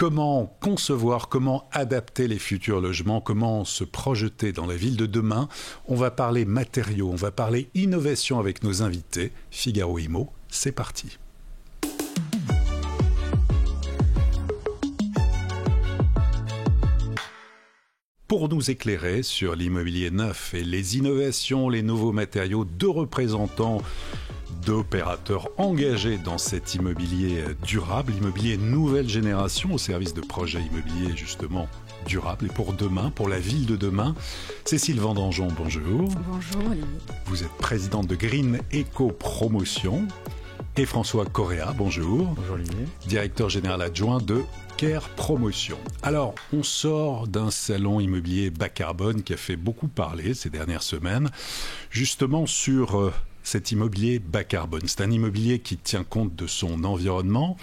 Comment concevoir, comment adapter les futurs logements, comment se projeter dans la ville de demain? On va parler matériaux, on va parler innovation avec nos invités. Figaro Immo, c'est parti. Pour nous éclairer sur l'immobilier neuf et les innovations, les nouveaux matériaux, deux représentants d'opérateurs engagés dans cet immobilier durable, immobilier nouvelle génération au service de projets immobiliers justement durables et pour demain, pour la ville de demain. Cécile Vendangeon, bonjour. Bonjour Olivier. Vous êtes présidente de Green Eco Promotion. Et François Correa, bonjour. Bonjour Olivier. Directeur général adjoint de Care Promotion. Alors, on sort d'un salon immobilier bas carbone qui a fait beaucoup parler ces dernières semaines, justement sur cet immobilier bas carbone. C'est un immobilier qui tient compte de son environnement.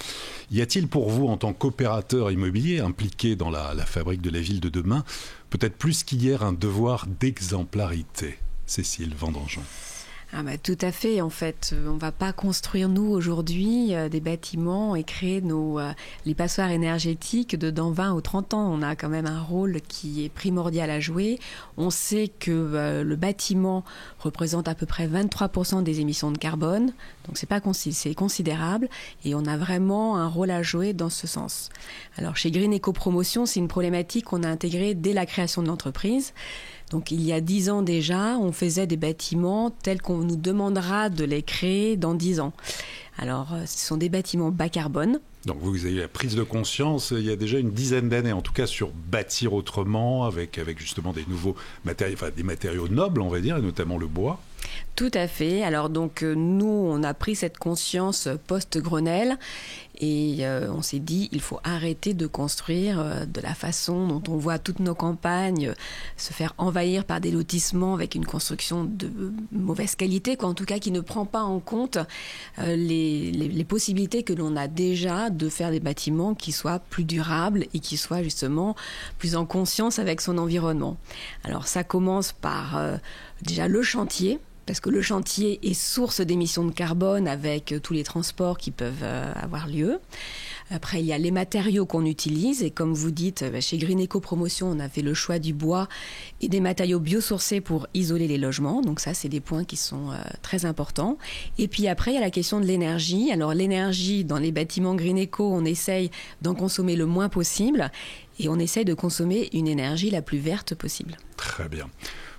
Y a-t-il pour vous, en tant qu'opérateur immobilier impliqué dans la fabrique de la ville de demain, peut-être plus qu'hier, un devoir d'exemplarité? Cécile Vendangeon. Tout à fait. En fait, on ne va pas construire, nous, aujourd'hui, des bâtiments et créer les passoires énergétiques dans 20 ou 30 ans. On a quand même un rôle qui est primordial à jouer. On sait que le bâtiment représente à peu près 23% des émissions de carbone. Donc, c'est considérable. Et on a vraiment un rôle à jouer dans ce sens. Alors, chez Green Eco Promotion, c'est une problématique qu'on a intégrée dès la création de l'entreprise. Donc il y a 10 ans déjà, on faisait des bâtiments tels qu'on nous demandera de les créer dans 10 ans. Alors ce sont des bâtiments bas carbone. Donc vous avez eu la prise de conscience il y a déjà une dizaine d'années, en tout cas sur bâtir autrement, avec justement des nouveaux matériaux, enfin des matériaux nobles on va dire, et notamment le bois. Tout à fait. Alors donc nous, on a pris cette conscience post-Grenelle et on s'est dit il faut arrêter de construire de la façon dont on voit toutes nos campagnes se faire envahir par des lotissements avec une construction de mauvaise qualité, en tout cas qui ne prend pas en compte les possibilités que l'on a déjà de faire des bâtiments qui soient plus durables et qui soient justement plus en conscience avec son environnement. Alors ça commence par déjà le chantier, parce que le chantier est source d'émissions de carbone avec tous les transports qui peuvent avoir lieu. Après, il y a les matériaux qu'on utilise. Et comme vous dites, chez Green Eco Promotion, on a fait le choix du bois et des matériaux biosourcés pour isoler les logements. Donc ça, c'est des points qui sont très importants. Et puis après, il y a la question de l'énergie. Alors l'énergie, dans les bâtiments Green Eco, on essaye d'en consommer le moins possible. Et on essaye de consommer une énergie la plus verte possible. Très bien.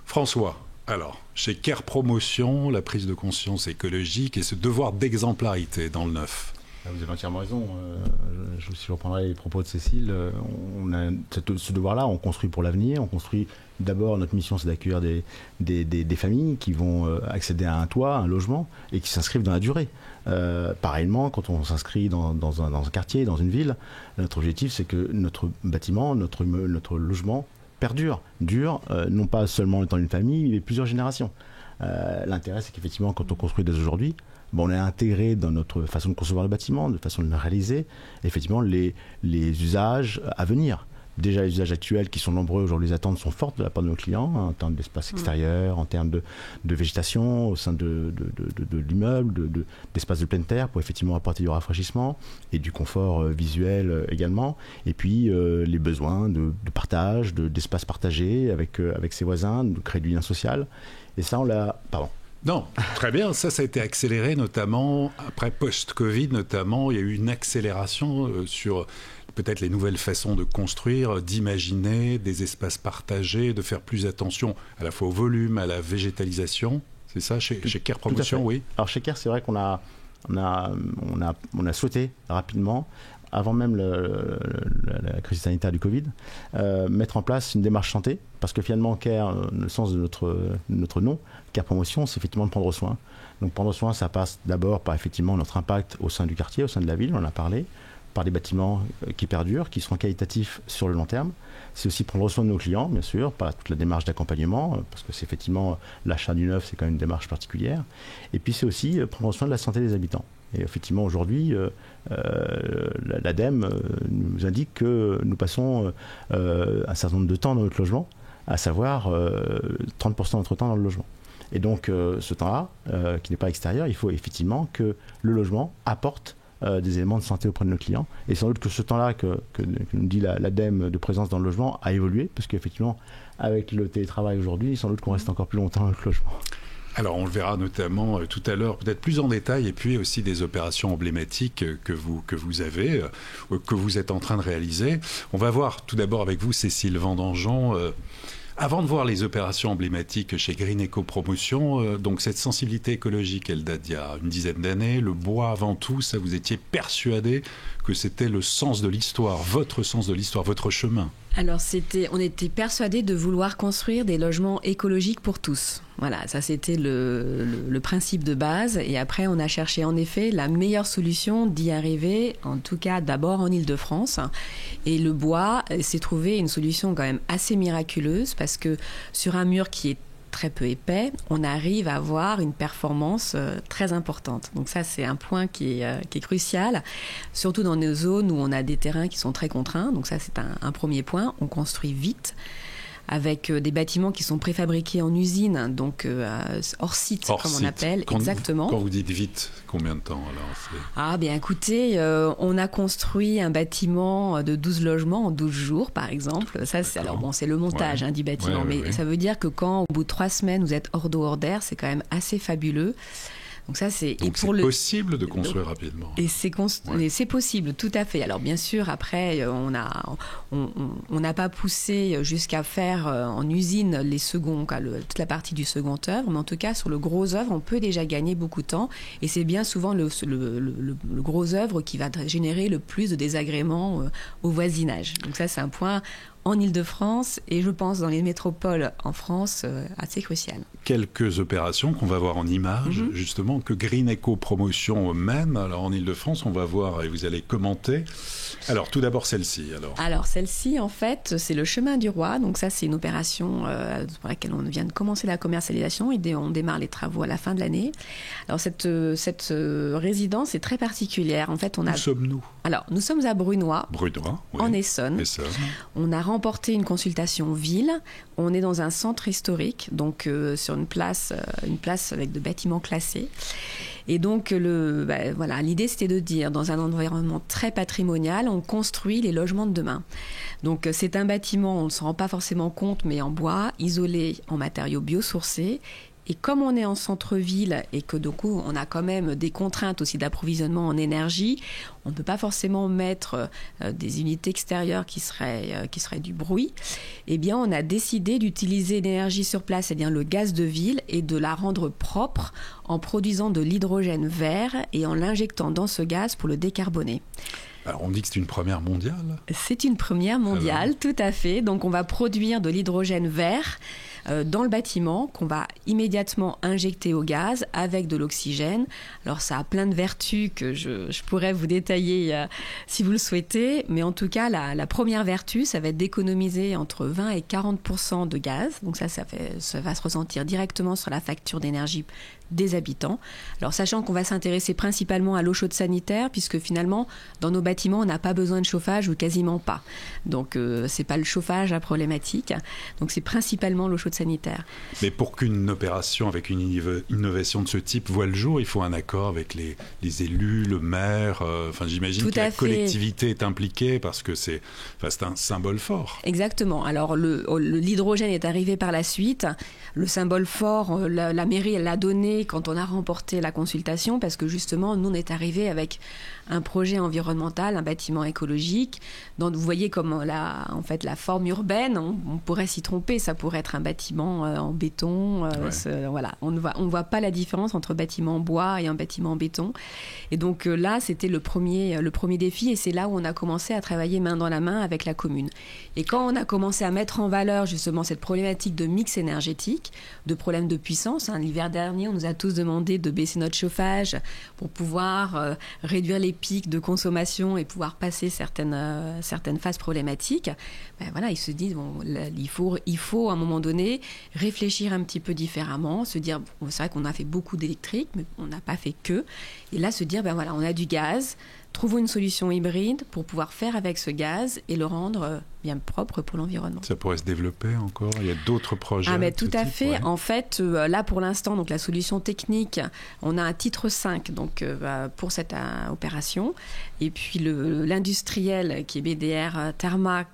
François, alors, chez Care Promotion, la prise de conscience écologique et ce devoir d'exemplarité dans le neuf. Vous avez entièrement raison. Si je reprendrai les propos de Cécile, on a ce devoir-là, on construit pour l'avenir. On construit d'abord, notre mission, c'est d'accueillir des familles qui vont accéder à un toit, à un logement, et qui s'inscrivent dans la durée. Pareillement, quand on s'inscrit dans un quartier, dans une ville, notre objectif, c'est que notre bâtiment, notre logement perdure, non pas seulement dans une famille, mais plusieurs générations. L'intérêt, c'est qu'effectivement, quand on construit dès aujourd'hui, on a intégré dans notre façon de concevoir le bâtiment, de façon de le réaliser, effectivement, les usages à venir. Déjà, les usages actuels qui sont nombreux aujourd'hui, les attentes sont fortes de la part de nos clients, en termes d'espace extérieur, en termes de végétation au sein de l'immeuble, d'espace de pleine terre pour effectivement apporter du rafraîchissement et du confort visuel également. Et puis les besoins de partage, d'espace partagé avec ses voisins, de créer du lien social. Et ça, on l'a... Pardon. Non, très bien. Ça a été accéléré, notamment après post-Covid, notamment. Il y a eu une accélération sur peut-être les nouvelles façons de construire, d'imaginer des espaces partagés, de faire plus attention à la fois au volume, à la végétalisation. C'est ça, chez Care Promotion, oui. Alors chez Care, c'est vrai qu'on a souhaité rapidement, avant même la crise sanitaire du Covid, mettre en place une démarche santé, parce que finalement Care, le sens de notre nom, Care Promotion, c'est effectivement de prendre soin. Donc prendre soin, ça passe d'abord par effectivement notre impact au sein du quartier, au sein de la ville, on en a parlé, par des bâtiments qui perdurent, qui seront qualitatifs sur le long terme. C'est aussi prendre soin de nos clients, bien sûr, par toute la démarche d'accompagnement, parce que c'est effectivement l'achat du neuf, c'est quand même une démarche particulière. Et puis c'est aussi prendre soin de la santé des habitants. Et effectivement, aujourd'hui, l'ADEME nous indique que nous passons un certain nombre de temps dans notre logement, à savoir 30% de notre temps dans le logement. Et donc, ce temps-là, qui n'est pas extérieur, il faut effectivement que le logement apporte des éléments de santé auprès de nos clients. Et sans doute que ce temps-là que nous dit l'ADEME de présence dans le logement a évolué, parce qu'effectivement, avec le télétravail aujourd'hui, sans doute qu'on reste encore plus longtemps dans le logement. Alors on le verra notamment tout à l'heure, peut-être plus en détail, et puis aussi des opérations emblématiques que vous avez, que vous êtes en train de réaliser. On va voir tout d'abord avec vous, Cécile Vendangeon, avant de voir les opérations emblématiques chez Green Eco Promotion, donc cette sensibilité écologique, elle date d'il y a une dizaine d'années. Le bois avant tout, ça, vous étiez persuadé que c'était le sens de l'histoire, votre sens de l'histoire, votre chemin. Alors on était persuadés de vouloir construire des logements écologiques pour tous. Voilà, ça c'était le principe de base. Et après, on a cherché en effet la meilleure solution d'y arriver, en tout cas d'abord en Île-de-France. Et le bois s'est trouvé une solution quand même assez miraculeuse, parce que sur un mur qui est très peu épais, on arrive à avoir une performance très importante. Donc ça, c'est un point qui est crucial, surtout dans nos zones où on a des terrains qui sont très contraints. Donc ça, c'est un premier point. On construit vite, avec des bâtiments qui sont préfabriqués en usine, donc hors site, comme on appelle. Exactement. Quand vous dites vite, combien de temps alors? Ah bien écoutez, on a construit un bâtiment de 12 logements en 12 jours, par exemple. Ça, c'est le montage du bâtiment, mais ça veut dire que quand, au bout de 3 semaines, vous êtes hors d'eau, hors d'air, c'est quand même assez fabuleux. Donc ça, c'est possible de construire rapidement. Et c'est possible, tout à fait. Alors bien sûr, après, on n'a pas poussé jusqu'à faire en usine toute la partie du second œuvre, mais en tout cas, sur le gros œuvre, on peut déjà gagner beaucoup de temps. Et c'est bien souvent le gros œuvre qui va générer le plus de désagréments au voisinage. Donc ça, c'est un point en Île-de-France et je pense dans les métropoles en France assez crucial. Quelques opérations qu'on va voir en images, justement, que Green Eco Promotion mène. Alors en Île-de-France, on va voir et vous allez commenter. Alors tout d'abord celle-ci. Alors celle-ci, en fait, c'est le Chemin du Roi. Donc ça, c'est une opération pour laquelle on vient de commencer la commercialisation et on démarre les travaux à la fin de l'année. Alors cette résidence est très particulière. En fait, Où sommes-nous ? Alors nous sommes à Brunoy, en Essonne. On a remporté une consultation ville. On est dans un centre historique, donc sur une place avec de bâtiments classés. Et donc, l'idée, c'était de dire, dans un environnement très patrimonial, on construit les logements de demain. Donc, c'est un bâtiment, on ne s'en rend pas forcément compte, mais en bois, isolé en matériaux biosourcés. Et comme on est en centre-ville et que du coup on a quand même des contraintes aussi d'approvisionnement en énergie, on ne peut pas forcément mettre des unités extérieures qui seraient du bruit. Eh bien, on a décidé d'utiliser l'énergie sur place, c'est-à-dire le gaz de ville, et de la rendre propre en produisant de l'hydrogène vert et en l'injectant dans ce gaz pour le décarboner. Alors on dit que c'est une première mondiale ? C'est une première mondiale, tout à fait. Donc on va produire de l'hydrogène vert dans le bâtiment qu'on va immédiatement injecter au gaz avec de l'oxygène. Alors ça a plein de vertus que je pourrais vous détailler si vous le souhaitez, mais en tout cas la première vertu, ça va être d'économiser entre 20 et 40% de gaz. Donc ça va se ressentir directement sur la facture d'énergie des habitants. Alors sachant qu'on va s'intéresser principalement à l'eau chaude sanitaire, puisque finalement dans nos bâtiments on n'a pas besoin de chauffage ou quasiment pas. Donc c'est pas le chauffage la problématique. Donc c'est principalement l'eau chaude sanitaire. Mais pour qu'une opération avec une innovation de ce type voit le jour, il faut un accord avec les élus, le maire. J'imagine que la collectivité est impliquée parce que c'est un symbole fort. Exactement. Alors l'hydrogène est arrivé par la suite. Le symbole fort, la mairie elle l'a donné quand on a remporté la consultation, parce que justement nous on est arrivé avec un projet environnemental, un bâtiment écologique. Donc vous voyez comme la forme urbaine, on pourrait s'y tromper, ça pourrait être un bâtiment en béton. Voilà, on ne voit pas la différence entre bâtiment en bois et un bâtiment en béton. Et donc là, c'était le premier défi, et c'est là où on a commencé à travailler main dans la main avec la commune. Et quand on a commencé à mettre en valeur justement cette problématique de mix énergétique, de problème de puissance, l'hiver dernier, on nous a tous demandé de baisser notre chauffage pour pouvoir réduire les pics de consommation et pouvoir passer certaines phases problématiques. Ils se disent il faut à un moment donné réfléchir un petit peu différemment, se dire c'est vrai qu'on a fait beaucoup d'électrique, mais on n'a pas fait que. Et là se dire on a du gaz. Trouvons une solution hybride pour pouvoir faire avec ce gaz et le rendre bien propre pour l'environnement. Ça pourrait se développer encore? Il y a d'autres projets? Mais tout à fait. Ouais. En fait, là pour l'instant, donc la solution technique, on a un titre 5 donc, pour cette opération. Et puis l'industriel qui est BDR Therma,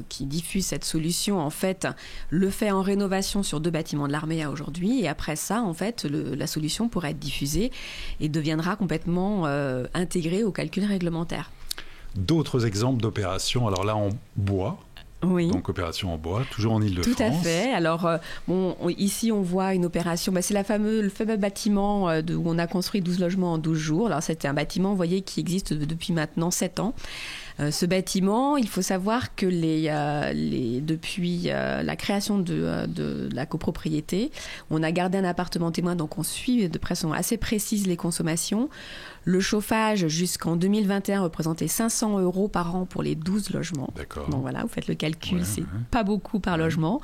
qui diffuse cette solution, en fait, le fait en rénovation sur 2 bâtiments de l'armée aujourd'hui. Et après ça, en fait, la solution pourra être diffusée et deviendra complètement intégrée au calcul réglementaire. D'autres exemples d'opérations, alors là en bois, oui. Donc opération en bois, toujours en Ile-de-France. Tout à fait. Alors ici on voit une opération, c'est le fameux bâtiment où on a construit 12 logements en 12 jours. Alors c'était un bâtiment, vous voyez, qui existe depuis maintenant 7 ans. Ce bâtiment, il faut savoir que depuis la création de la copropriété, on a gardé un appartement témoin, donc on suit de façon assez précise les consommations. Le chauffage jusqu'en 2021 représentait 500 € par an pour les 12 logements. D'accord. Donc voilà, vous faites le calcul, c'est pas beaucoup par logement.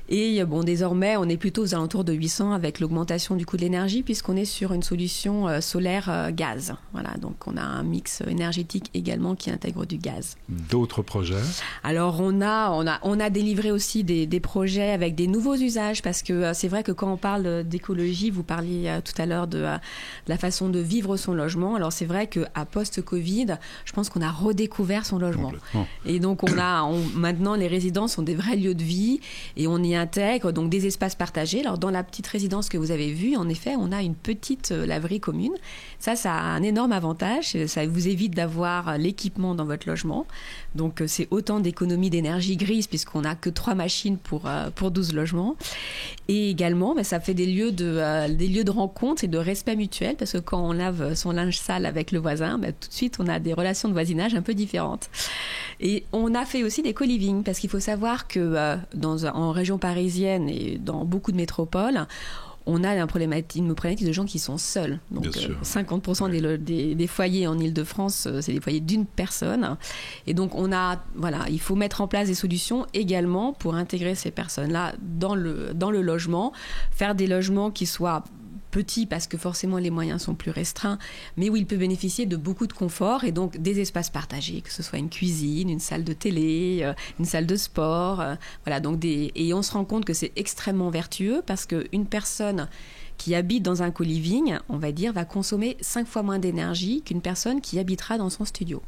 Et désormais, on est plutôt aux alentours de 800 avec l'augmentation du coût de l'énergie puisqu'on est sur une solution solaire gaz. Voilà, donc on a un mix énergétique également qui intègre du gaz. D'autres projets? Alors on a délivré aussi des projets avec des nouveaux usages parce que c'est vrai que quand on parle d'écologie, vous parliez tout à l'heure de la façon de vivre son logement. Alors c'est vrai qu'à post-Covid, je pense qu'on a redécouvert son logement. Et donc maintenant les résidences sont des vrais lieux de vie et on y intègre donc des espaces partagés. Alors dans la petite résidence que vous avez vue, en effet, on a une petite laverie commune. Ça a un énorme avantage. Ça vous évite d'avoir l'équipement dans votre logement. Donc c'est autant d'économie d'énergie grise puisqu'on n'a que 3 machines pour 12 logements. Et également, ça fait des lieux de rencontre et de respect mutuel parce que quand on lave son linge sale avec le voisin, tout de suite on a des relations de voisinage un peu différentes. Et on a fait aussi des co-living parce qu'il faut savoir que en région parisienne et dans beaucoup de métropoles, on a une problématique de gens qui sont seuls. Donc 50% des foyers en Ile-de-France, c'est des foyers d'une personne. Et donc il faut mettre en place des solutions également pour intégrer ces personnes-là dans le logement, faire des logements qui soient petit parce que forcément les moyens sont plus restreints, mais où il peut bénéficier de beaucoup de confort et donc des espaces partagés, que ce soit une cuisine, une salle de télé, une salle de sport, et on se rend compte que c'est extrêmement vertueux parce qu'une personne qui habite dans un co-living, on va dire, va consommer 5 fois moins d'énergie qu'une personne qui habitera dans son studio.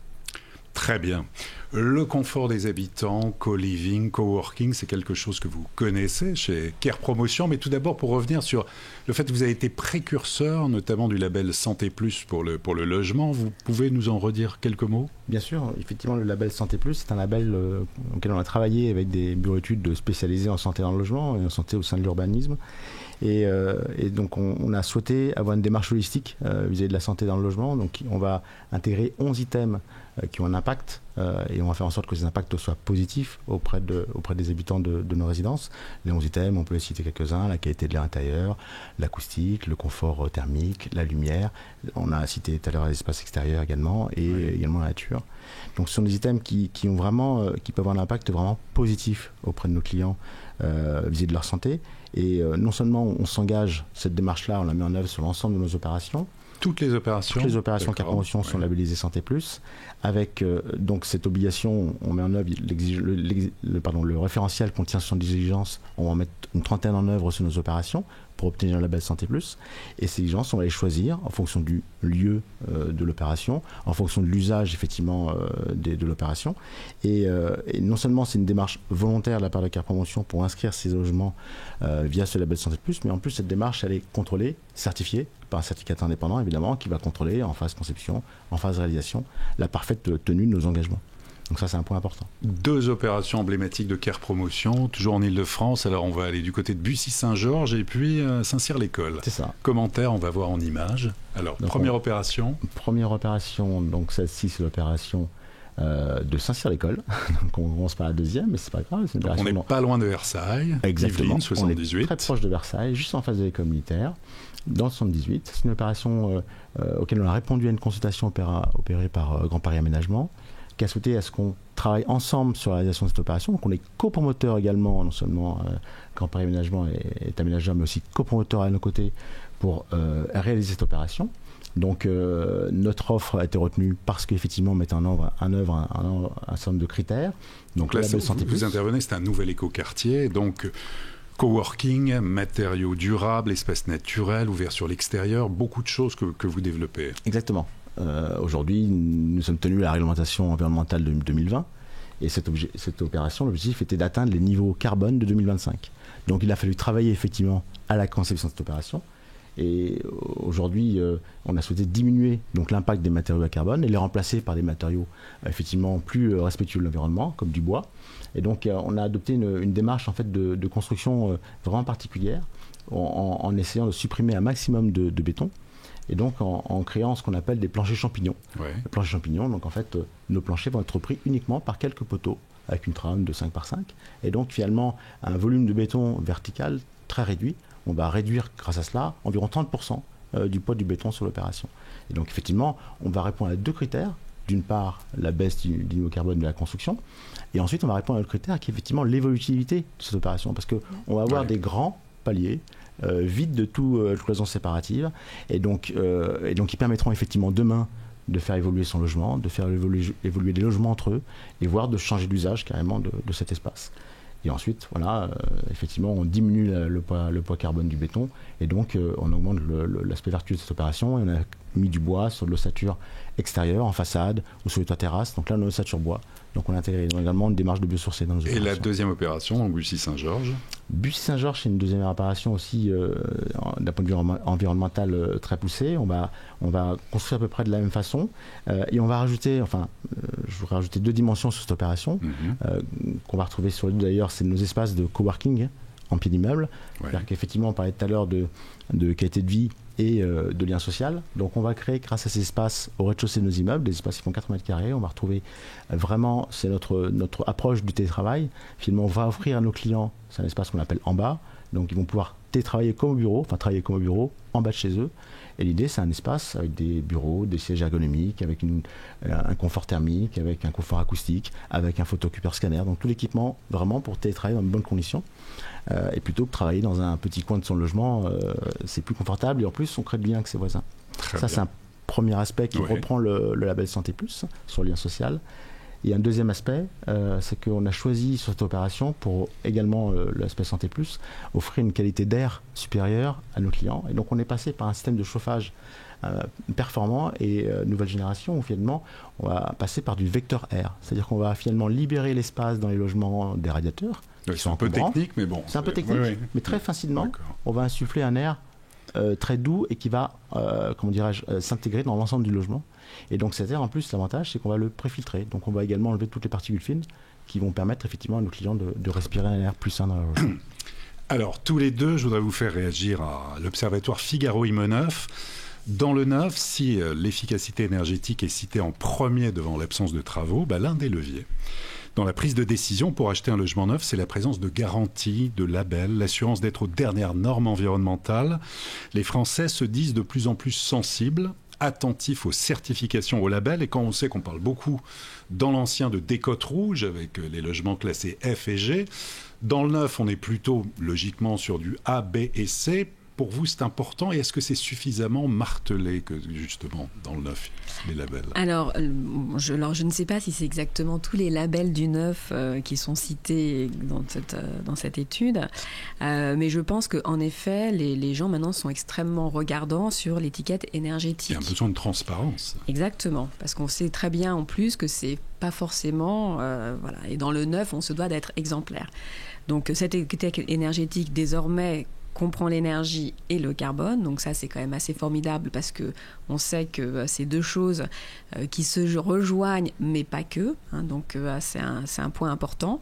Très bien. Le confort des habitants, co-living, co-working, c'est quelque chose que vous connaissez chez Care Promotion. Mais tout d'abord, pour revenir sur le fait que vous avez été précurseur, notamment du label Santé Plus pour le logement, vous pouvez nous en redire quelques mots? Bien sûr. Effectivement, le label Santé Plus, c'est un label auquel on a travaillé avec des bureaux d'études spécialisés en santé dans le logement et en santé au sein de l'urbanisme. Et donc on a souhaité avoir une démarche holistique vis-à-vis de la santé dans le logement. Donc on va intégrer 11 items qui ont un impact et on va faire en sorte que ces impacts soient positifs auprès des habitants de nos résidences. Les 11 items, on peut les citer quelques-uns: la qualité de l'air intérieur, l'acoustique, le confort thermique, la lumière. On a cité tout à l'heure les espaces extérieurs également et également la nature. Donc ce sont des items qui peuvent avoir un impact vraiment positif auprès de nos clients vis-à-vis de leur santé. Et non seulement on s'engage, cette démarche-là, on la met en œuvre sur l'ensemble de nos opérations. Toutes les opérations Care Promotion sont labellisées Santé Plus. Avec donc cette obligation, on met en œuvre le référentiel contient 70 exigences. On va en mettre une trentaine en œuvre sur nos opérations pour obtenir le label Santé Plus. Et ces exigences, on va les choisir en fonction du lieu de l'opération, en fonction de l'usage effectivement de l'opération. Et non seulement c'est une démarche volontaire de la part de Care Promotion pour inscrire ces logements via ce label Santé Plus, mais en plus cette démarche, elle est contrôlée, certifiée par un certificateur indépendant évidemment, qui va contrôler en phase conception, en phase réalisation, la parfaite tenue de nos engagements. Donc ça, c'est un point important. 2 opérations emblématiques de Care Promotion, toujours en Ile-de-France. Alors on va aller du côté de Bussy-Saint-Georges et puis Saint-Cyr-l'École. C'est ça. Commentaire, on va voir en images. Alors, donc première opération, donc celle-ci, c'est l'opération de Saint-Cyr-l'École. Donc on commence par la deuxième, mais c'est pas grave. C'est on n'est pas loin de Versailles. Exactement. Yvelines, 78. On est très proche de Versailles, juste en face de l'école militaire, dans le 78. C'est une opération auquel on a répondu à une consultation opérée par Grand Paris Aménagement, qui a souhaité à ce qu'on travaille ensemble sur la réalisation de cette opération. Donc on est copromoteur également, non seulement Grand Paris Aménagement est aménageur, mais aussi copromoteur à nos côtés pour réaliser cette opération. Donc notre offre a été retenue parce qu'effectivement on met en œuvre un certain nombre de critères. Donc là, vous intervenez, c'est un nouvel écoquartier, donc coworking, matériaux durables, espaces naturels, ouverts sur l'extérieur, beaucoup de choses que vous développez. Exactement. Aujourd'hui, nous sommes tenus à la réglementation environnementale de 2020 et cette opération, l'objectif était d'atteindre les niveaux carbone de 2025. Donc il a fallu travailler effectivement à la conception de cette opération. Et aujourd'hui, on a souhaité diminuer donc l'impact des matériaux à carbone et les remplacer par des matériaux effectivement plus respectueux de l'environnement, comme du bois. Et donc, on a adopté une démarche en fait de construction vraiment particulière, en essayant de supprimer un maximum de béton. Et donc, en créant ce qu'on appelle des planchers champignons. Ouais. Les planchers champignons, donc en fait, nos planchers vont être pris uniquement par quelques poteaux avec une trame de 5 par 5. Et donc, finalement, un volume de béton vertical très réduit. On va réduire, grâce à cela, environ 30% du poids du béton sur l'opération. Et donc, effectivement, on va répondre à 2 critères. D'une part, la baisse du niveau carbone de la construction. Et ensuite, on va répondre à l'autre critère qui est effectivement l'évolutivité de cette opération. Parce qu'on va avoir des grands paliers vides de toute cloison séparative. Et donc, ils permettront effectivement demain de faire évoluer son logement, de faire évoluer des logements entre eux, et voire de changer d'usage carrément de cet espace. Et ensuite, voilà, effectivement, on diminue le poids carbone du béton et donc on augmente l'aspect vertueux de cette opération. Et on a mis du bois sur de l'ossature extérieure, en façade ou sur les toits terrasses. Donc là, on a l'ossature bois. Donc on a intégré également une démarche de biosourcé dans nos opérations. Et la deuxième opération, donc Bussy-Saint-Georges. Bussy-Saint-Georges, c'est une deuxième opération aussi d'un point de vue environnemental très poussé. On va construire à peu près de la même façon et on va rajouter, je voudrais rajouter 2 dimensions sur cette opération qu'on va retrouver sur les deux d'ailleurs, c'est nos espaces de coworking en pied d'immeuble. Ouais. C'est-à-dire qu'effectivement, on parlait tout à l'heure de qualité de vie et de lien social. Donc on va créer grâce à ces espaces au rez-de-chaussée de nos immeubles, des espaces qui font 4 mètres carrés. On va retrouver vraiment, c'est notre approche du télétravail. Finalement, on va offrir à nos clients, c'est un espace qu'on appelle en bas. Donc ils vont pouvoir travailler comme au bureau en bas de chez eux. Et l'idée, c'est un espace avec des bureaux, des sièges ergonomiques, avec un confort thermique, avec un confort acoustique, avec un photocopieur scanner. Donc tout l'équipement vraiment pour télétravailler dans de bonnes conditions. Et plutôt que travailler dans un petit coin de son logement, c'est plus confortable et en plus on crée du lien avec ses voisins. Ça, c'est un premier aspect qui reprend le label Santé Plus sur le lien social. Et un deuxième aspect, c'est qu'on a choisi sur cette opération, pour également l'aspect Santé Plus, offrir une qualité d'air supérieure à nos clients. Et donc on est passé par un système de chauffage performant et nouvelle génération où finalement on va passer par du vecteur air. C'est-à-dire qu'on va finalement libérer l'espace dans les logements des radiateurs. C'est un peu technique, mais bon. C'est un peu technique, mais très facilement, on va insuffler un air très doux et qui va, s'intégrer dans l'ensemble du logement. Et donc cet air, en plus, l'avantage, c'est qu'on va le préfiltrer. Donc on va également enlever toutes les particules fines qui vont permettre effectivement à nos clients de respirer un air plus sain dans leur logement. Alors, tous les deux, je voudrais vous faire réagir à l'Observatoire Figaro Imo9. Dans le neuf, si l'efficacité énergétique est citée en premier devant l'absence de travaux, l'un des leviers dans la prise de décision pour acheter un logement neuf, c'est la présence de garanties, de labels, l'assurance d'être aux dernières normes environnementales. Les Français se disent de plus en plus sensibles, attentifs aux certifications, aux labels. Et quand on sait qu'on parle beaucoup dans l'ancien de décote rouge avec les logements classés F et G, dans le neuf, on est plutôt logiquement sur du A, B et C. Pour vous, c'est important et est-ce que c'est suffisamment martelé que justement dans le neuf, les labels ? Alors, je ne sais pas si c'est exactement tous les labels du neuf qui sont cités dans cette étude, mais je pense qu'en effet, les gens maintenant sont extrêmement regardants sur l'étiquette énergétique. Il y a un besoin de transparence. Exactement, parce qu'on sait très bien en plus que c'est pas forcément... Et dans le neuf, on se doit d'être exemplaire. Donc cette étiquette énergétique, désormais, comprend l'énergie et le carbone. Donc ça, c'est quand même assez formidable parce que on sait que c'est deux choses qui se rejoignent, mais pas que. Donc c'est un point important.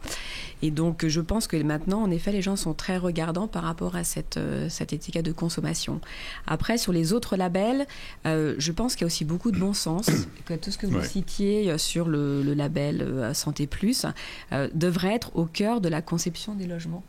Et donc je pense que maintenant, en effet, les gens sont très regardants par rapport à cette étiquette de consommation. Après, sur les autres labels, je pense qu'il y a aussi beaucoup de bon sens. Que tout ce que vous citiez sur le label Santé Plus devrait être au cœur de la conception des logements.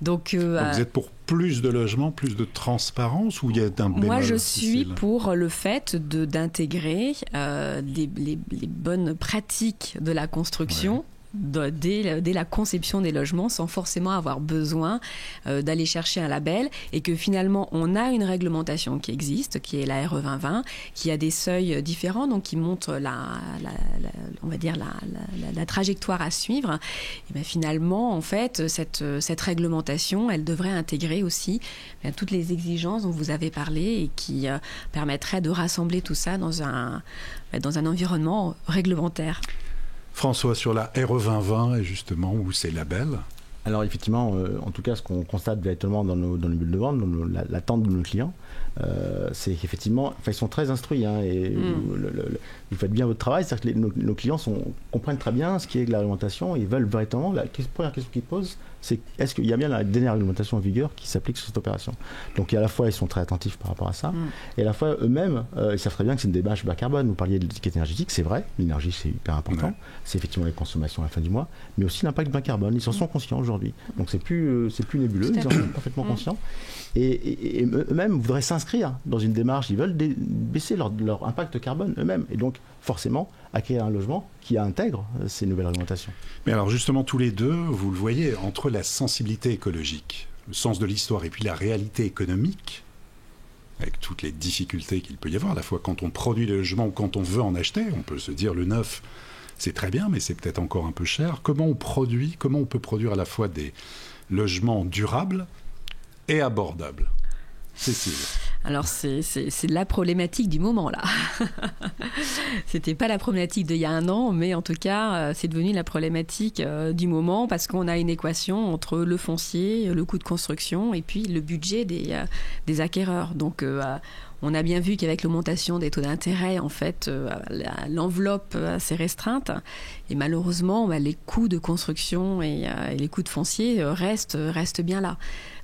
Donc vous êtes pour plus de logements, plus de transparence ou il y a un bémol? Moi, je suis pour le fait d'intégrer les bonnes pratiques de la construction dès la conception des logements sans forcément avoir besoin d'aller chercher un label, et que finalement on a une réglementation qui existe, qui est la RE 2020, qui a des seuils différents, donc qui montre on va dire la trajectoire à suivre. Et bien finalement, en fait, cette réglementation, elle devrait intégrer aussi toutes les exigences dont vous avez parlé et qui permettraient de rassembler tout ça dans un environnement réglementaire. François, sur la RE 2020 et justement où ces labels? Alors effectivement, en tout cas, ce qu'on constate véritablement dans nos bulles de vente, dans l'attente de nos clients, c'est qu'effectivement, ils sont très instruits, et vous faites bien votre travail, c'est-à-dire que nos clients comprennent très bien ce qui est de la réglementation, ils veulent véritablement, la première question qu'ils posent, c'est est-ce qu'il y a bien la dernière réglementation en vigueur qui s'applique sur cette opération. Donc à la fois ils sont très attentifs par rapport à ça, et à la fois eux-mêmes, ils savent très bien que c'est une démarche bas carbone. Vous parliez de l'étiquette énergétique, c'est vrai, l'énergie c'est hyper important, c'est effectivement les consommations à la fin du mois, mais aussi l'impact bas carbone, ils en sont conscients aujourd'hui. Donc c'est plus nébuleux, ils en sont parfaitement conscients. Et eux-mêmes voudraient s'inscrire dans une démarche, ils veulent baisser leur impact carbone eux-mêmes, et donc forcément acquérir un logement qui intègre ces nouvelles réglementations. Mais alors justement, tous les deux, vous le voyez, entre la sensibilité écologique, le sens de l'histoire et puis la réalité économique, avec toutes les difficultés qu'il peut y avoir, à la fois quand on produit le logement ou quand on veut en acheter, on peut se dire le neuf, c'est très bien, mais c'est peut-être encore un peu cher. Comment on peut produire à la fois des logements durables et abordables? Cécile. Alors c'est la problématique du moment là. C'était pas la problématique d'il y a un an, mais en tout cas c'est devenu la problématique du moment, parce qu'on a une équation entre le foncier, le coût de construction et puis le budget des acquéreurs. Donc on a bien vu qu'avec l'augmentation des taux d'intérêt, en fait, l'enveloppe s'est restreinte. Et malheureusement, les coûts de construction et les coûts de foncier restent bien là.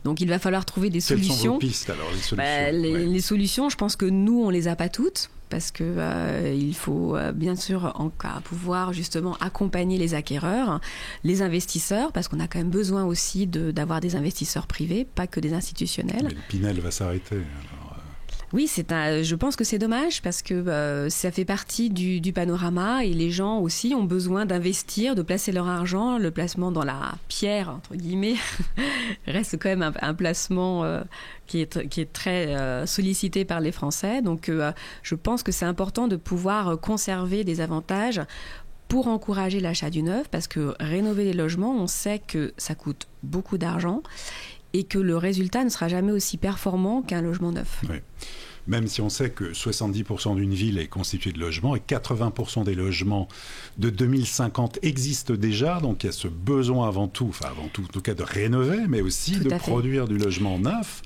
Donc il va falloir trouver des solutions. Quelles sont vos pistes alors, les solutions? Les solutions, je pense que nous, on les a pas toutes, parce que il faut bien sûr pouvoir justement accompagner les acquéreurs, les investisseurs, parce qu'on a quand même besoin aussi d'avoir des investisseurs privés, pas que des institutionnels. Mais le Pinel va s'arrêter alors. Oui, je pense que c'est dommage, parce que ça fait partie du panorama, et les gens aussi ont besoin d'investir, de placer leur argent. Le placement dans la pierre, entre guillemets, reste quand même un placement qui est très sollicité par les Français. Donc je pense que c'est important de pouvoir conserver des avantages pour encourager l'achat du neuf, parce que rénover les logements, on sait que ça coûte beaucoup d'argent et que le résultat ne sera jamais aussi performant qu'un logement neuf. Oui. Même si on sait que 70% d'une ville est constituée de logements et 80% des logements de 2050 existent déjà, donc il y a ce besoin avant tout en tout cas de rénover, mais aussi de produire du logement neuf,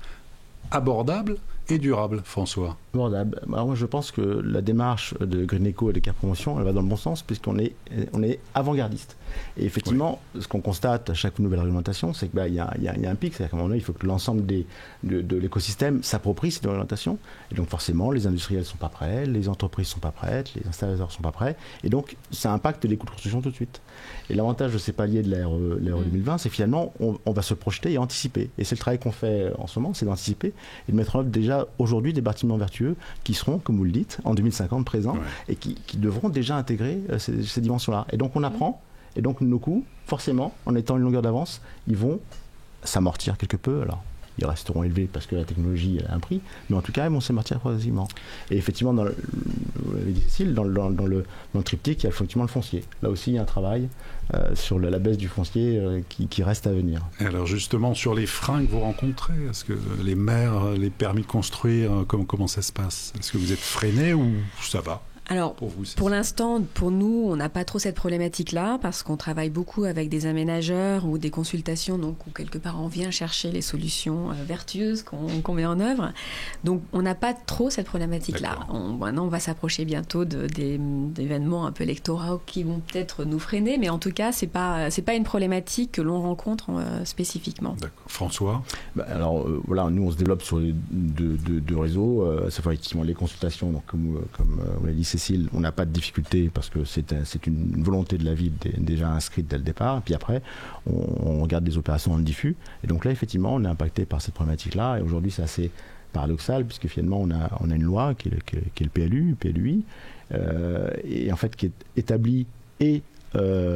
abordable et durable. François? Abordable. Alors moi je pense que la démarche de Green Eco et de Care Promotion, elle va dans le bon sens, puisqu'on est avant-gardiste. Et effectivement, ce qu'on constate à chaque nouvelle réglementation, c'est qu'il y a un pic, c'est-à-dire qu'à un moment donné, il faut que l'ensemble de l'écosystème s'approprie cette réglementation. Et donc forcément, les industriels ne sont pas prêts, les entreprises ne sont pas prêtes, les installateurs ne sont pas prêts. Et donc, ça impacte les coûts de construction tout de suite. Et l'avantage de ces paliers de la RE 2020, c'est finalement, on va se projeter et anticiper. Et c'est le travail qu'on fait en ce moment, c'est d'anticiper et de mettre en œuvre déjà aujourd'hui des bâtiments vertueux qui seront, comme vous le dites, en 2050 présents, et qui devront déjà intégrer ces dimensions-là. Et donc on apprend, et donc nos coûts, forcément, en étant une longueur d'avance, ils vont s'amortir quelque peu. Alors, ils resteront élevés parce que la technologie a un prix, mais en tout cas, ils vont s'amortir progressivement. Et effectivement, dans le triptyque, il y a effectivement le foncier. Là aussi, il y a un travail sur la baisse du foncier qui reste à venir. Et alors justement, sur les freins que vous rencontrez, est-ce que les maires, les permis de construire, comment ça se passe? Est-ce que vous êtes freiné ou ça va? Alors, pour l'instant, pour nous, on n'a pas trop cette problématique-là, parce qu'on travaille beaucoup avec des aménageurs ou des consultations, donc où quelque part on vient chercher les solutions vertueuses qu'on met en œuvre. Donc, on n'a pas trop cette problématique-là. Maintenant, on va s'approcher bientôt d'événements un peu électoraux qui vont peut-être nous freiner, mais en tout cas, c'est pas une problématique que l'on rencontre spécifiquement. D'accord. François? Alors, voilà, nous, on se développe sur les deux réseaux, à savoir effectivement les consultations, donc comme on l'a dit, Cécile, on n'a pas de difficulté parce que c'est une volonté de la ville déjà inscrite dès le départ. Et puis après, on regarde des opérations dans le diffus. Et donc là, effectivement, on est impacté par cette problématique-là. Et aujourd'hui, c'est assez paradoxal puisque finalement, on a une loi qui est le PLUi, et en fait qui est établie et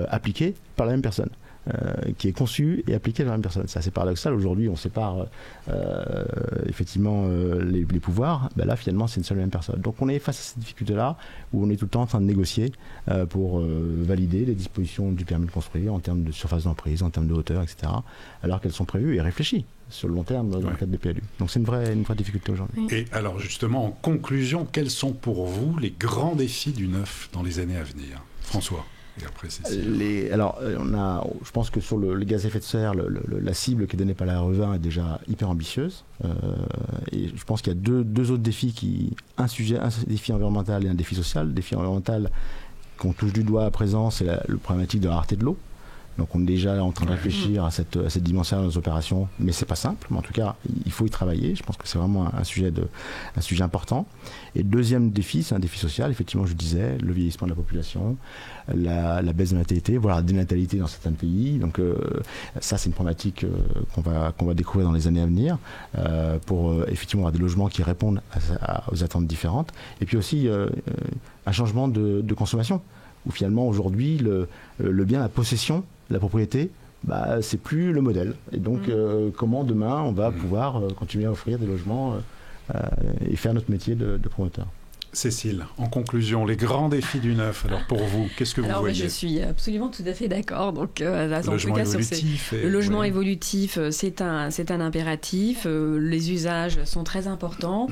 appliqué par la même personne. Qui est conçu et appliqué par la même personne. C'est assez paradoxal. Aujourd'hui, on sépare effectivement les pouvoirs. Ben là, finalement, c'est une seule et même personne. Donc, on est face à cette difficulté-là où on est tout le temps en train de négocier pour valider les dispositions du permis de construire en termes de surface d'emprise, en termes de hauteur, etc. Alors qu'elles sont prévues et réfléchies sur le long terme dans le cadre des PLU. Donc, c'est une vraie difficulté aujourd'hui. Et alors, justement, en conclusion, quels sont pour vous les grands défis du neuf dans les années à venir ? François ? Et après, je pense que sur le gaz à effet de serre, la cible qui est donnée par la RE20 est déjà hyper ambitieuse. Et je pense qu'il y a deux autres défis, un défi environnemental et un défi social. Le défi environnemental qu'on touche du doigt à présent, c'est le problématique de la rareté de l'eau. Donc on est déjà en train de réfléchir à cette dimension de nos opérations, mais c'est pas simple. Mais en tout cas, il faut y travailler. Je pense que c'est vraiment un sujet important. Et le deuxième défi, c'est un défi social. Effectivement, je disais, le vieillissement de la population, la baisse de natalité, voire la dénatalité dans certains pays. Donc ça, c'est une problématique qu'on va découvrir dans les années à venir pour effectivement avoir des logements qui répondent aux attentes différentes. Et puis aussi un changement de consommation, où finalement aujourd'hui le bien, la possession, la propriété, c'est plus le modèle. Et donc, comment demain on va pouvoir continuer à offrir des logements et faire notre métier de promoteur. Cécile, en conclusion, les grands défis du neuf, alors pour vous, qu'est-ce que vous voyez ? Je suis absolument tout à fait d'accord. Donc, le logement évolutif, c'est un impératif. Les usages sont très importants.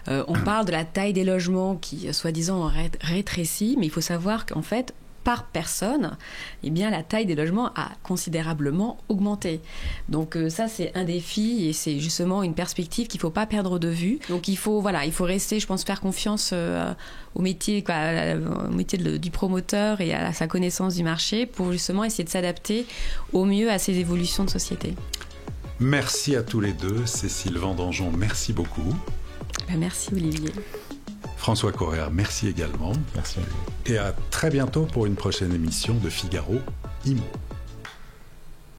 On parle de la taille des logements qui, soi-disant, rétrécit, mais il faut savoir qu'en fait, par personne, eh bien, la taille des logements a considérablement augmenté. Donc ça, c'est un défi et c'est justement une perspective qu'il ne faut pas perdre de vue. Donc il faut rester, je pense, faire confiance au métier du promoteur et à sa connaissance du marché pour justement essayer de s'adapter au mieux à ces évolutions de société. Merci à tous les deux. Cécile Vendangeon, merci beaucoup. Merci Olivier. François Correa, merci également. Merci. Et à très bientôt pour une prochaine émission de Figaro Immo.